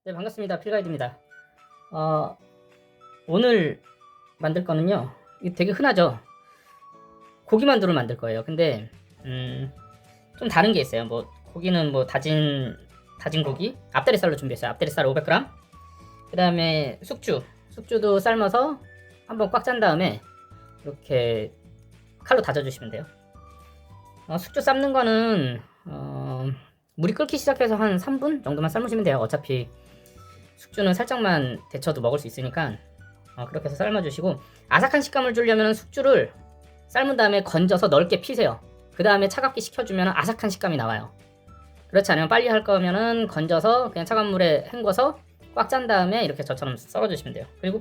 네, 반갑습니다. 필가이드입니다. 오늘 만들 거는요, 이게 되게 흔하죠? 고기만두를 만들 거예요. 근데, 좀 다른 게 있어요. 뭐, 고기는 뭐, 다진 고기, 앞다리살로 준비했어요. 앞다리살 500g. 그 다음에 숙주도 삶아서 한번 꽉 짠 다음에, 이렇게 칼로 다져주시면 돼요. 숙주 삶는 거는, 물이 끓기 시작해서 한 3분 정도만 삶으시면 돼요. 어차피 숙주는 살짝만 데쳐도 먹을 수 있으니까 그렇게 해서 삶아주시고, 아삭한 식감을 주려면 숙주를 삶은 다음에 건져서 넓게 피세요. 그 다음에 차갑게 식혀주면 아삭한 식감이 나와요. 그렇지 않으면 빨리 할 거면은 건져서 그냥 차가운 물에 헹궈서 꽉 짠 다음에 이렇게 저처럼 썰어주시면 돼요. 그리고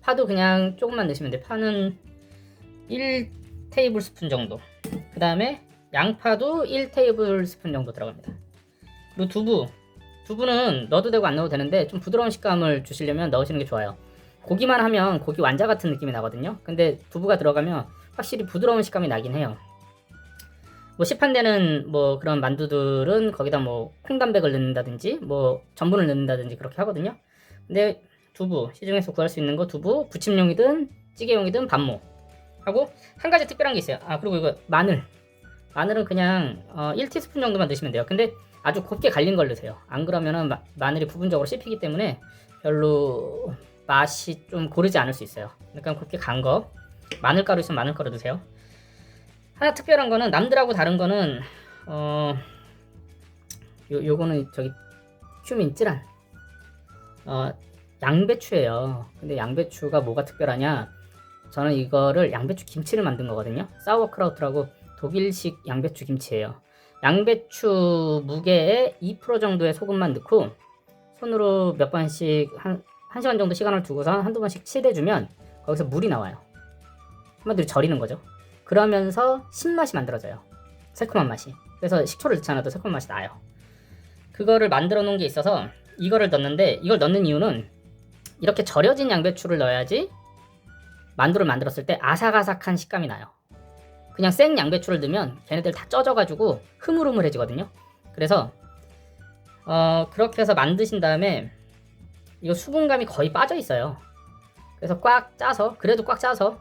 파도 그냥 조금만 넣으시면 돼요. 파는 1테이블스푼 정도. 그 다음에 양파도 1테이블스푼 정도 들어갑니다. 그리고 두부는 넣어도 되고 안 넣어도 되는데 좀 부드러운 식감을 주시려면 넣으시는 게 좋아요. 고기만 하면 고기 완자 같은 느낌이 나거든요. 근데 두부가 들어가면 확실히 부드러운 식감이 나긴 해요. 뭐 시판되는 뭐 그런 만두들은 거기다 뭐 콩단백을 넣는다든지 뭐 전분을 넣는다든지 그렇게 하거든요. 근데 두부, 시중에서 구할 수 있는 거 두부, 부침용이든 찌개용이든 반모 하고, 한 가지 특별한 게 있어요. 그리고 이거 마늘은 그냥 1티스푼 정도만 넣으시면 돼요. 근데 아주 곱게 갈린 걸 넣으세요. 안 그러면은 마늘이 부분적으로 씹히기 때문에 별로 맛이 좀 고르지 않을 수 있어요. 그러니까 곱게 간 거, 마늘가루 있으면 마늘가루 넣으세요. 하나 특별한 거는, 남들하고 다른 거는 요거는 저기 큐민 찌란 양배추예요. 근데 양배추가 뭐가 특별하냐, 저는 이거를 양배추 김치를 만든 거거든요. 사우어크라우트라고 독일식 양배추 김치예요. 양배추 무게에 2% 정도의 소금만 넣고 손으로 몇 번씩 한 시간 정도 시간을 두고서 한두 번씩 치대주면 거기서 물이 나와요. 한마디로 절이는 거죠. 그러면서 신맛이 만들어져요. 새콤한 맛이. 그래서 식초를 넣지 않아도 새콤한 맛이 나요. 그거를 만들어 놓은 게 있어서 이거를 넣는데, 이걸 넣는 이유는 이렇게 절여진 양배추를 넣어야지 만두를 만들었을 때 아삭아삭한 식감이 나요. 그냥 생 양배추를 넣으면 걔네들 다 쪄져가지고 흐물흐물해지거든요. 그래서 그렇게 해서 만드신 다음에 이거 수분감이 거의 빠져 있어요. 그래서 그래도 꽉 짜서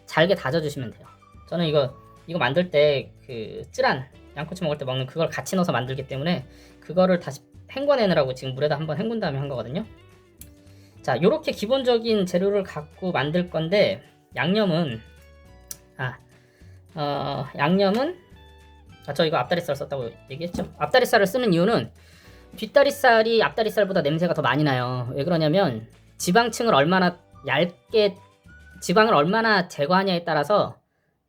잘게 다져주시면 돼요. 저는 이거 만들 때 그 쯔란 양꼬치 먹을 때 먹는 그걸 같이 넣어서 만들기 때문에 그거를 다시 헹궈내느라고 지금 물에다 한번 헹군 다음에 한 거거든요. 자, 요렇게 기본적인 재료를 갖고 만들 건데, 양념은 저 이거 앞다리살 썼다고 얘기했죠. 앞다리살을 쓰는 이유는 뒷다리살이 앞다리살보다 냄새가 더 많이 나요. 왜 그러냐면 지방을 얼마나 제거하냐에 따라서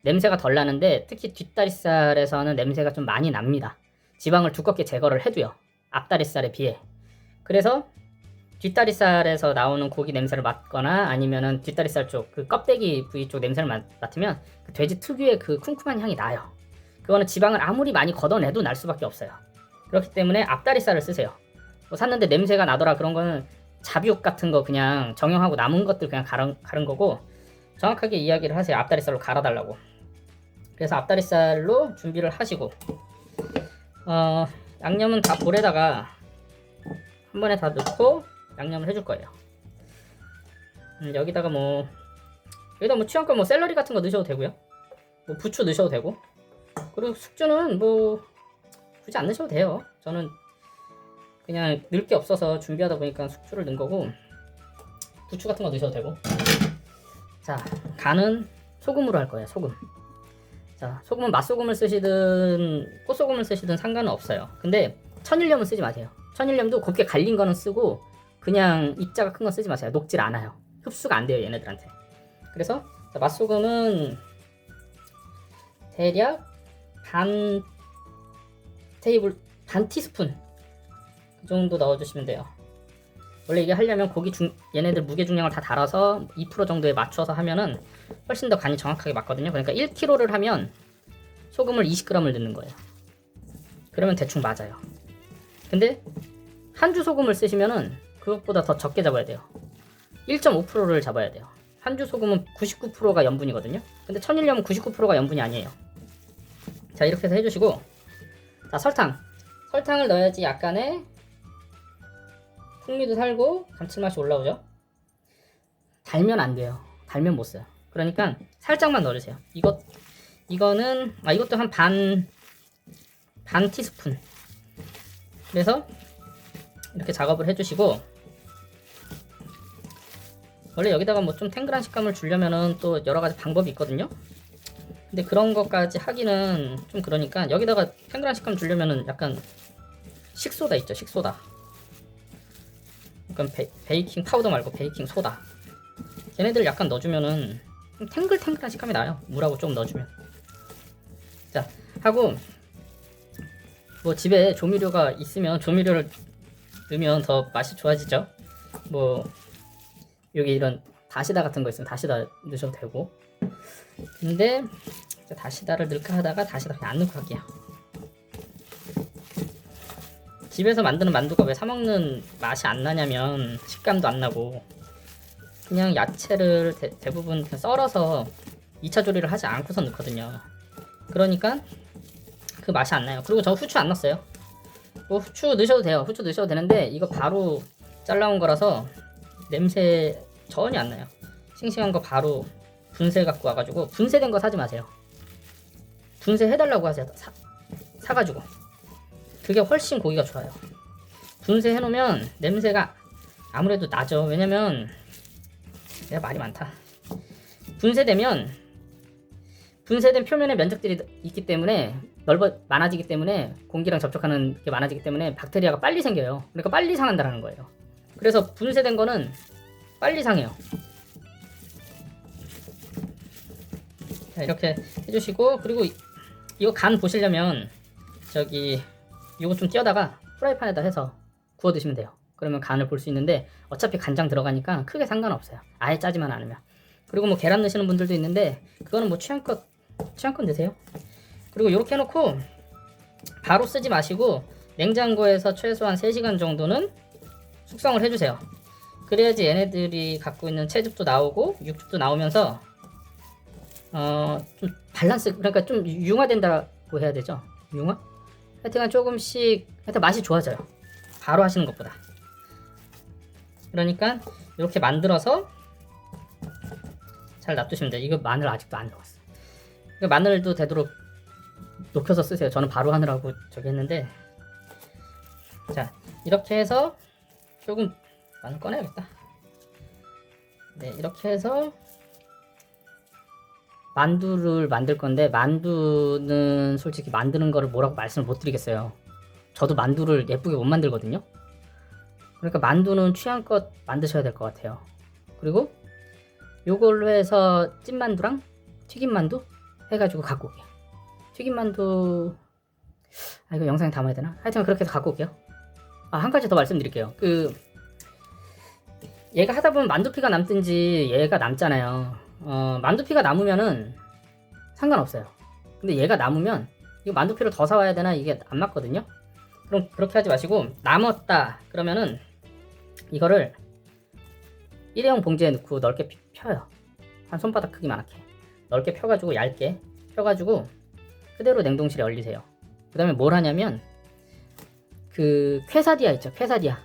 냄새가 덜 나는데, 특히 뒷다리살에서는 냄새가 좀 많이 납니다. 지방을 두껍게 제거를 해도요, 앞다리살에 비해. 그래서 뒷다리살에서 나오는 고기 냄새를 맡거나 아니면은 뒷다리살 쪽 그 껍데기 부위 쪽 냄새를 맡으면 그 돼지 특유의 그 쿰쿰한 향이 나요. 그거는 지방을 아무리 많이 걷어내도 날 수밖에 없어요. 그렇기 때문에 앞다리살을 쓰세요. 뭐 샀는데 냄새가 나더라 그런 거는 잡육 같은 거 그냥 정형하고 남은 것들 그냥 가른 거고, 정확하게 이야기를 하세요. 앞다리살로 갈아달라고. 그래서 앞다리살로 준비를 하시고, 양념은 다 볼에다가 한 번에 다 넣고 양념을 해줄 거예요. 여기다 뭐 취향껏 뭐 샐러리 같은 거 넣으셔도 되고요. 뭐 부추 넣으셔도 되고. 그리고 숙주는 뭐 굳이 안 넣으셔도 돼요. 저는 그냥 넣을 게 없어서 준비하다 보니까 숙주를 넣은 거고, 부추 같은 거 넣으셔도 되고. 자, 간은 소금으로 할 거예요. 소금. 자, 소금은 맛소금을 쓰시든 꽃소금을 쓰시든 상관은 없어요. 근데 천일염은 쓰지 마세요. 천일염도 곱게 갈린 거는 쓰고 그냥 입자가 큰 거 쓰지 마세요. 녹질 않아요. 흡수가 안 돼요, 얘네들한테. 그래서 맛소금은 대략 반 티스푼 그 정도 넣어주시면 돼요. 원래 이게 하려면 얘네들 무게 중량을 다 달아서 2% 정도에 맞춰서 하면은 훨씬 더 간이 정확하게 맞거든요. 그러니까 1kg를 하면 소금을 20g을 넣는 거예요. 그러면 대충 맞아요. 근데 한 주 소금을 쓰시면은 그것보다 더 적게 잡아야 돼요. 1.5%를 잡아야 돼요. 한 주 소금은 99%가 염분이거든요. 근데 천일염은 99%가 염분이 아니에요. 자, 이렇게 해서 해주시고, 자, 설탕을 넣어야지 약간의 풍미도 살고 감칠맛이 올라오죠. 달면 안 돼요. 달면 못 써요. 그러니까 살짝만 넣어주세요. 이거는 이것도 한 반 티스푼. 그래서 이렇게 작업을 해주시고, 원래 여기다가 뭐 좀 탱글한 식감을 주려면은 또 여러 가지 방법이 있거든요. 근데 그런 것까지 하기는 좀 그러니까 여기다가 탱글한 식감 주려면은 약간 식소다 있죠, 식소다. 약간 베이킹 파우더 말고 베이킹 소다. 걔네들 약간 넣어주면은 좀 탱글탱글한 식감이 나요. 물하고 좀 넣어주면. 자, 하고 뭐 집에 조미료가 있으면 조미료를 넣으면 더 맛이 좋아지죠. 뭐 여기 이런 다시다 같은 거 있으면 다시다 넣으셔도 되고. 근데 다시다를 넣을까 하다가 다시다 그냥 안 넣고 할게요. 집에서 만드는 만두가 왜 사먹는 맛이 안 나냐면 식감도 안 나고 그냥 야채를 대부분 그냥 썰어서 2차 조리를 하지 않고서 넣거든요. 그러니까 그 맛이 안 나요. 그리고 저 후추 안 넣었어요. 뭐 후추 넣으셔도 돼요. 후추 넣으셔도 되는데 이거 바로 잘라온 거라서 냄새 전혀 안 나요. 싱싱한 거 바로 분쇄 갖고 와가지고, 분쇄된 거 사지 마세요. 분쇄 해달라고 하세요. 사가지고. 그게 훨씬 고기가 좋아요. 분쇄 해놓으면 냄새가 아무래도 나죠. 왜냐면 내가 말이 많다. 분쇄된 표면에 면적들이 있기 때문에 많아지기 때문에 공기랑 접촉하는 게 많아지기 때문에 박테리아가 빨리 생겨요. 그러니까 빨리 상한다라는 거예요. 그래서 분쇄된 거는 빨리 상해요. 자, 이렇게 해주시고, 그리고 이거 간 보시려면 이거 좀 띄어다가 프라이팬에다 해서 구워 드시면 돼요. 그러면 간을 볼 수 있는데 어차피 간장 들어가니까 크게 상관없어요. 아예 짜지만 않으면. 그리고 뭐 계란 넣으시는 분들도 있는데 그거는 뭐 취향껏 넣으세요. 그리고 이렇게 해놓고 바로 쓰지 마시고 냉장고에서 최소한 3시간 정도는 숙성을 해주세요. 그래야지 얘네들이 갖고 있는 채즙도 나오고 육즙도 나오면서 좀 밸런스, 그러니까 좀 융화된다고 해야 되죠. 융화? 하여튼 조금씩 하여튼 맛이 좋아져요. 바로 하시는 것보다. 그러니까 이렇게 만들어서 잘 놔두시면 돼요. 이거 마늘 아직도 안 넣었어. 이거 마늘도 되도록 녹여서 쓰세요. 저는 바로 하느라고 저기 했는데. 자, 이렇게 해서 조금 마늘 꺼내야겠다. 네, 이렇게 해서 만두를 만들 건데, 만두는 솔직히 만드는 거를 뭐라고 말씀을 못 드리겠어요. 저도 만두를 예쁘게 못 만들거든요. 그러니까 만두는 취향껏 만드셔야 될 것 같아요. 그리고 요걸로 해서 찐만두랑 튀김만두 해가지고 갖고 올게요. 튀김만두 이거 영상에 담아야 되나? 하여튼 그렇게 해서 갖고 올게요. 한 가지 더 말씀드릴게요. 얘가 하다 보면 만두피가 남든지 얘가 남잖아요. 만두피가 남으면은 상관없어요. 근데 얘가 남으면 이거 만두피를 더 사와야 되나, 이게 안 맞거든요. 그럼 그렇게 하지 마시고, 남았다 그러면은 이거를 일회용 봉지에 넣고 넓게 펴요. 한 손바닥 크기만하게 넓게 펴가지고, 얇게 펴가지고 그대로 냉동실에 얼리세요. 그 다음에 뭘 하냐면 그 퀘사디아 있죠, 퀘사디아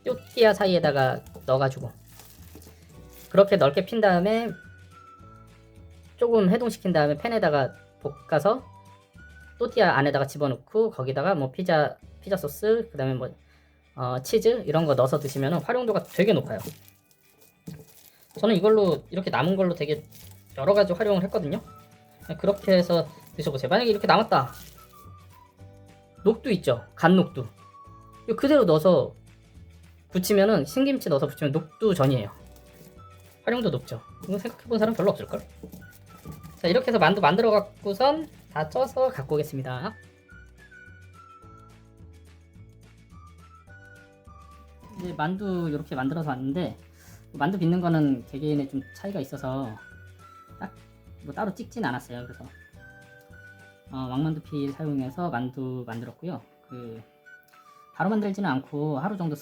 또띠아 사이에다가 넣어가지고 그렇게 넓게 핀 다음에 조금 해동시킨 다음에 팬에다가 볶아서 또띠아 안에다가 집어넣고 거기다가 뭐 피자 소스, 그 다음에 뭐 치즈 이런 거 넣어서 드시면 활용도가 되게 높아요. 저는 이걸로 이렇게 남은 걸로 되게 여러 가지 활용을 했거든요. 그렇게 해서 드셔보세요. 만약에 이렇게 남았다, 녹두 있죠, 간 녹두, 이거 그대로 넣어서 부치면은, 신김치 넣어서 부치면 녹두전이에요. 활용도 높죠. 이거 생각해본 사람 별로 없을걸? 자, 이렇게 해서 만두 만들어 갖고선 다 쪄서 갖고 오겠습니다. 이제 만두 이렇게 만들어서 왔는데, 만두 빚는 거는 개개인의 좀 차이가 있어서 딱 뭐 따로 찍진 않았어요. 그래서 왕만두피 사용해서 만두 만들었고요. 바로 만들지는 않고 하루 정도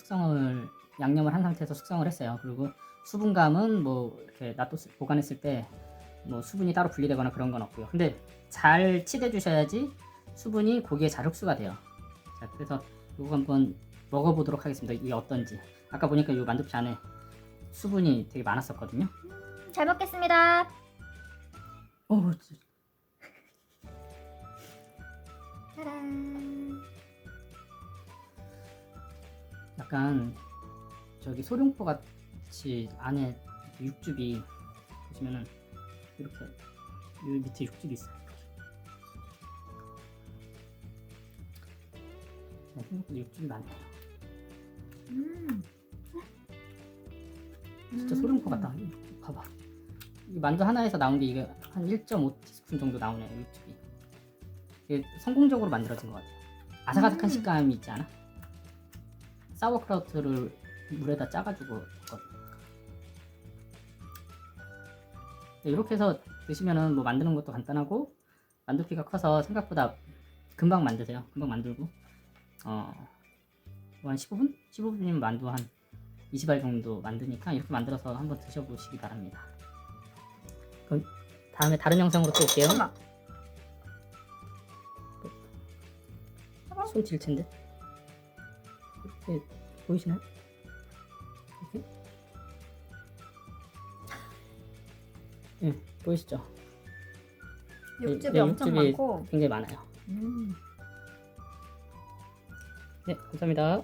양념을 한 상태에서 숙성을 했어요. 그리고 수분감은 뭐 이렇게 보관했을 때 뭐 수분이 따로 분리되거나 그런 건 없고요. 근데 잘 치대 주셔야지 수분이 고기에 잘 흡수가 돼요. 자, 그래서 이거 한번 먹어보도록 하겠습니다. 이게 어떤지. 아까 보니까 이 만두피 안에 수분이 되게 많았었거든요. 잘 먹겠습니다. 짜란. 약간 저기 소룡포 같이 안에 육즙이 보시면은 이렇게 이 밑에 육즙이 있어요. 네, 생각보다 육즙이 많네요. 진짜 소룡포 같다. 봐봐. 이 만두 하나에서 나온 게 이게 한 1.5티스푼 정도 나오네요. 육즙이. 이게 성공적으로 만들어진 것 같아요. 아삭아삭한 식감이 있지 않아? 사워크라우트를 물에다 짜가지고 했거든요. 네, 이렇게 해서 드시면은 뭐 만드는 것도 간단하고 만두피가 커서 생각보다 금방 만드세요. 금방 만들고 한 15분? 15분이면 만두 한 20알 정도 만드니까 이렇게 만들어서 한번 드셔보시기 바랍니다. 그럼 다음에 다른 영상으로 또 올게요. 손 질 텐데. 이렇게 보이시나요? 이렇게? 네, 보이시죠? 육즙이 네, 엄청 육즙이 많고. 굉장히 많아요. 네, 감사합니다.